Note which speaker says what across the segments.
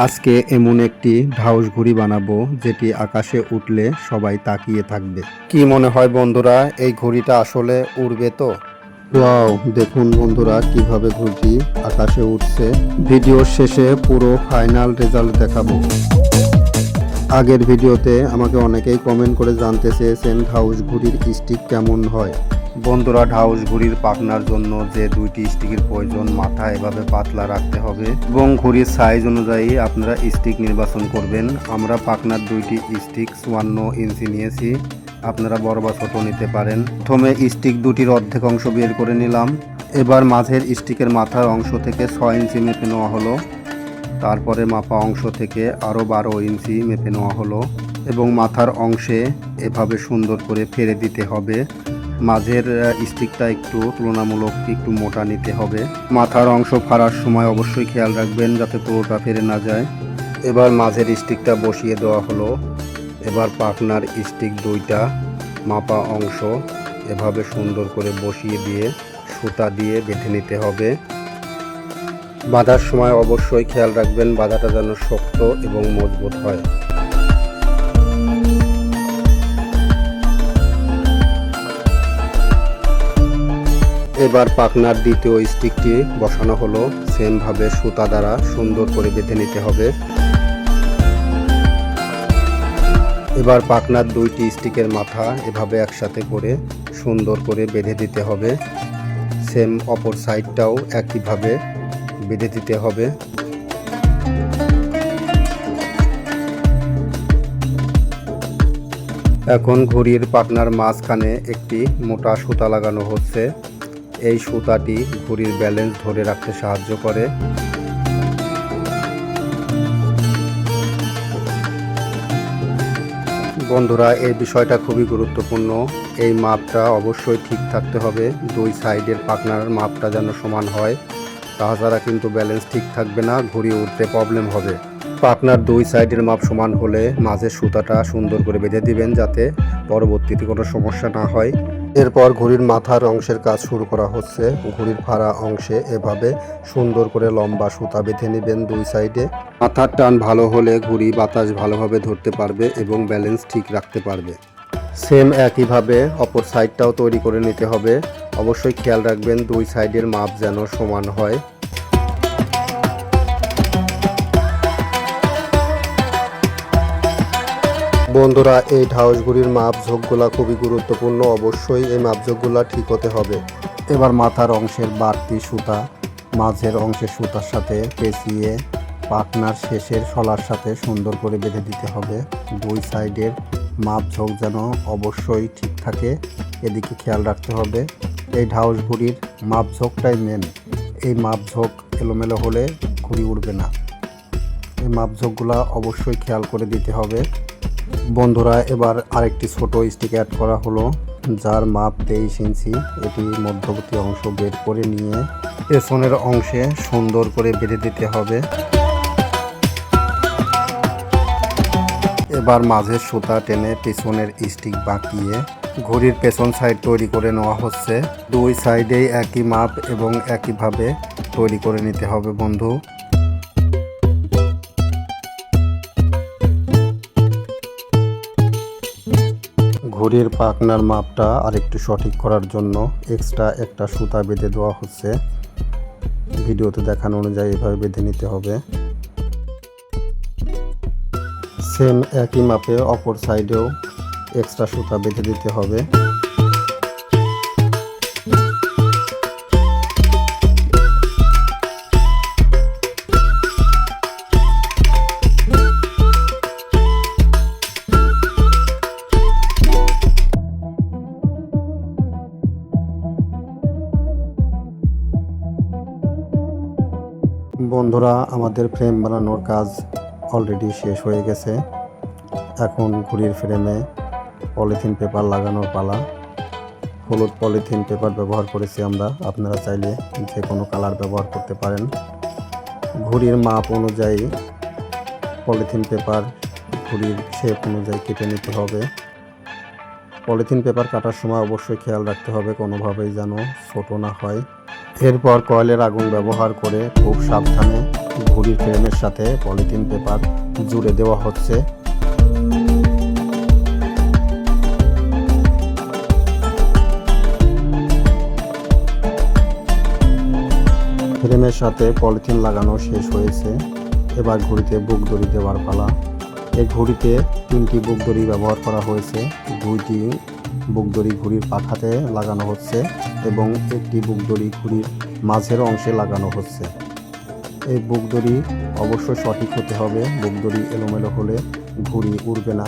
Speaker 1: আজকে এমন একটি ঢাউস ঘুড়ি বানাবো যেটি আকাশে উঠলে সবাই তাকিয়ে থাকবে। কি মনে হয় বন্ধুরা, এই ঘুড়িটা আসলে উড়বে তো? ওয়াও, দেখুন বন্ধুরা কিভাবে ঘুড়িটি আকাশে উঠছে। ভিডিওর শেষে পুরো ফাইনাল রেজাল্ট দেখাবো। আগের ভিডিওতে আমাকে অনেকেই কমেন্ট করে জানতে চেয়েছেন ঢাউস ঘুড়ির স্টিক কেমন হয়। বন্ধুরা, ঢাউস ঘুড়ির পাখনার জন্য যে দুইটি স্টিকের প্রয়োজন, মাথা এভাবে পাতলা রাখতে হবে এবং ঘুড়ির সাইজ অনুযায়ী আপনারা স্টিক নির্বাচন করবেন। আমরা পাখনার দুইটি স্টিক 54 ইঞ্চি নিয়েছি, আপনারা বড় বা ছোট নিতে পারেন। প্রথমে স্টিক দুটির অর্ধেক অংশ বের করে নিলাম। এবার মাঝের স্টিকের মাথার অংশ থেকে 6 ইঞ্চি মেপে নেওয়া হলো। তারপরে মাপা অংশ থেকে আরও 12 ইঞ্চি মেপে নেওয়া হলো এবং মাথার অংশে এভাবে সুন্দর করে ফেরে দিতে হবে। মাঝের স্টিকটা একটু তুলনামূলক একটু মোটা নিতে হবে। মাথার অংশ ফাড়ার সময় অবশ্যই খেয়াল রাখবেন যাতে পুরোটা ফেরে না যায়। এবার মাঝের স্টিকটা বসিয়ে দেওয়া হলো। এবার পাখনার স্টিক দুইটা মাপা অংশ এভাবে সুন্দর করে বসিয়ে দিয়ে সুতা দিয়ে বেঁধে নিতে হবে। বাঁধার সময় অবশ্যই খেয়াল রাখবেন বাঁধাটা যেন শক্ত এবং মজবুত হয়। এবার পাখনার দ্বিতীয় স্টিকটি বসানো হলো। সেমভাবে সুতা দ্বারা সুন্দর করে বেঁধে নিতে হবে। এবার পাখনার দুইটি স্টিকের মাথা এভাবে একসাথে করে সুন্দর করে বেঁধে দিতে হবে। সেম অপর সাইডটাও একইভাবে বেঁধে দিতে হবে। এখন ঘুড়ির পাখনার মাঝখানে একটি মোটা সুতা লাগানো হচ্ছে। এই সুতাটি ঘুড়ির ব্যালেন্স ধরে রাখতে সাহায্য করে। বন্ধুরা, এই বিষয়টা খুবই গুরুত্বপূর্ণ। এই মাপটা অবশ্যই ঠিক থাকতে হবে। দুই সাইডের পাখনার মাপটা যেন সমান হয়, তাছাড়া কিন্তু ব্যালেন্স ঠিক থাকবে না, ঘুড়ি উঠতে প্রবলেম হবে। পাখনার দুই সাইডের মাপ সমান হলে মাঝের সুতাটা সুন্দর করে বেঁধে দিবেন যাতে পরবর্তীতে কোনো সমস্যা না হয়। এরপর ঘুড়ির মাথার অংশের কাজ শুরু করা হচ্ছে। ঘুড়ির ফাড়া অংশে এভাবে সুন্দর করে লম্বা সুতা বেঁধে নেবেন দুই সাইডে। মাথার টান ভালো হলে ঘুড়ি বাতাস ভালোভাবে ধরতে পারবে এবং ব্যালেন্স ঠিক রাখতে পারবে। সেম একইভাবে অপর সাইডটাও তৈরি করে নিতে হবে। অবশ্যই খেয়াল রাখবেন দুই সাইডের মাপ যেন সমান হয়। বন্ধুরা, এই ঢাউস ঘুড়ির মাপঝোঁকগুলা খুবই গুরুত্বপূর্ণ। অবশ্যই এই মাপঝোঁকগুলা ঠিক হতে হবে। এবার মাথার অংশের বাড়তি সুতা মাঝের অংশের সুতার সাথে পেঁচিয়ে পাখনার শেষের শলার সাথে সুন্দর করে বেঁধে দিতে হবে। দুই সাইডের মাপঝোঁক যেন অবশ্যই ঠিক থাকে, এদিকে খেয়াল রাখতে হবে। এই ঢাউস ঘুড়ির মাপঝোঁকটাই মেন। এই মাপঝোঁক এলোমেলো হলে ঘুড়ি উড়বে না। এই মাপঝোঁকগুলা অবশ্যই খেয়াল করে দিতে হবে। বন্ধুরা, এবার আরেকটি ছোট স্টিক অ্যাড করা হলো, যার মাপ 23 ইঞ্চি। এটি মধ্যবর্তী অংশ বের করে নিয়ে পেছনের অংশে সুন্দর করে বেঁধে দিতে হবে। এবার মাঝের সুতা টেনে পেছনের স্টিক বাঁকিয়ে ঘুড়ির পেছন সাইড তৈরি করে নেওয়া হচ্ছে। দুই সাইডেই একই মাপ এবং একইভাবে তৈরি করে নিতে হবে বন্ধু। ঘুড়ির পাখনার মাপটা আরেকটু সঠিক করার জন্য এক্সট্রা একটা সুতা বেঁধে দেওয়া হচ্ছে। ভিডিওতে দেখানো অনুযায়ী এভাবে বেঁধে নিতে হবে। সেম একই মাপে অপর সাইডেও এক্সট্রা সুতা বেঁধে দিতে হবে। বন্ধুরা, আমাদের ফ্রেম বানানোর কাজ অলরেডি শেষ হয়ে গেছে। এখন ঘুড়ির ফ্রেমে পলিথিন পেপার লাগানোর পালা। হলুদ পলিথিন পেপার ব্যবহার করেছি আমরা, আপনারা চাইলে যে কোনো কালার ব্যবহার করতে পারেন। ঘুড়ির মাপ অনুযায়ী পলিথিন পেপার ঘুড়ির শেপ অনুযায়ী কেটে নিতে হবে। পলিথিন পেপার কাটার সময় অবশ্যই খেয়াল রাখতে হবে কোনোভাবেই যেন ছোট না হয়। এরপর কয়েলের আগুন ব্যবহার করে খুব সাবধানে ঘড়ির ফ্রেমের সাথে পলিথিন পেপার জুড়ে দেওয়া হচ্ছে। ফ্রেমের সাথে পলিথিন লাগানো শেষ হয়েছে। এবার ঘড়িতে বুক দড়ি দেওয়ার পালা। এই ঘড়িতে 3টি বুক দড়ি ব্যবহার করা হয়েছে। 2টি বুক দড়ি ঘড়ির পাখাতে লাগানো হচ্ছে এবং 1টি বুক দড়ি ঘড়ির মাঝের অংশে লাগানো হচ্ছে। এই বুক দড়ি অবশ্যই সঠিক হতে হবে। বুক দড়ি এলোমেলো হলে ঘড়ি উড়বে না।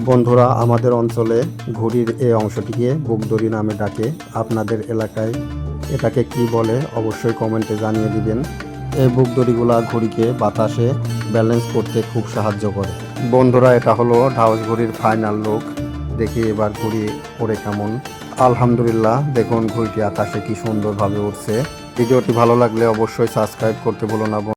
Speaker 1: বন্ধুরা, আমাদের অঞ্চলে ঘড়ির এই অংশটিকে বুক দড়ি নামে ডাকে। আপনাদের এলাকায় এটাকে কি বলে অবশ্যই কমেন্টে জানিয়ে দিবেন। এই বুক দড়িগুলা ঘড়িকে বাতাসে ব্যালেন্স করতে খুব সাহায্য করে। বন্ধুরা, এটা হলো ঢাউস ঘড়ির ফাইনাল লুক। দেখি এবার ঘড়ি ওড়ে কেমন। আলহামদুলিল্লাহ, দেখুন ঘড়িটি আকাশে কি সুন্দরভাবে উঠছে। ভিডিওটি ভালো লাগলে অবশ্যই সাবস্ক্রাইব করতে ভুলো না।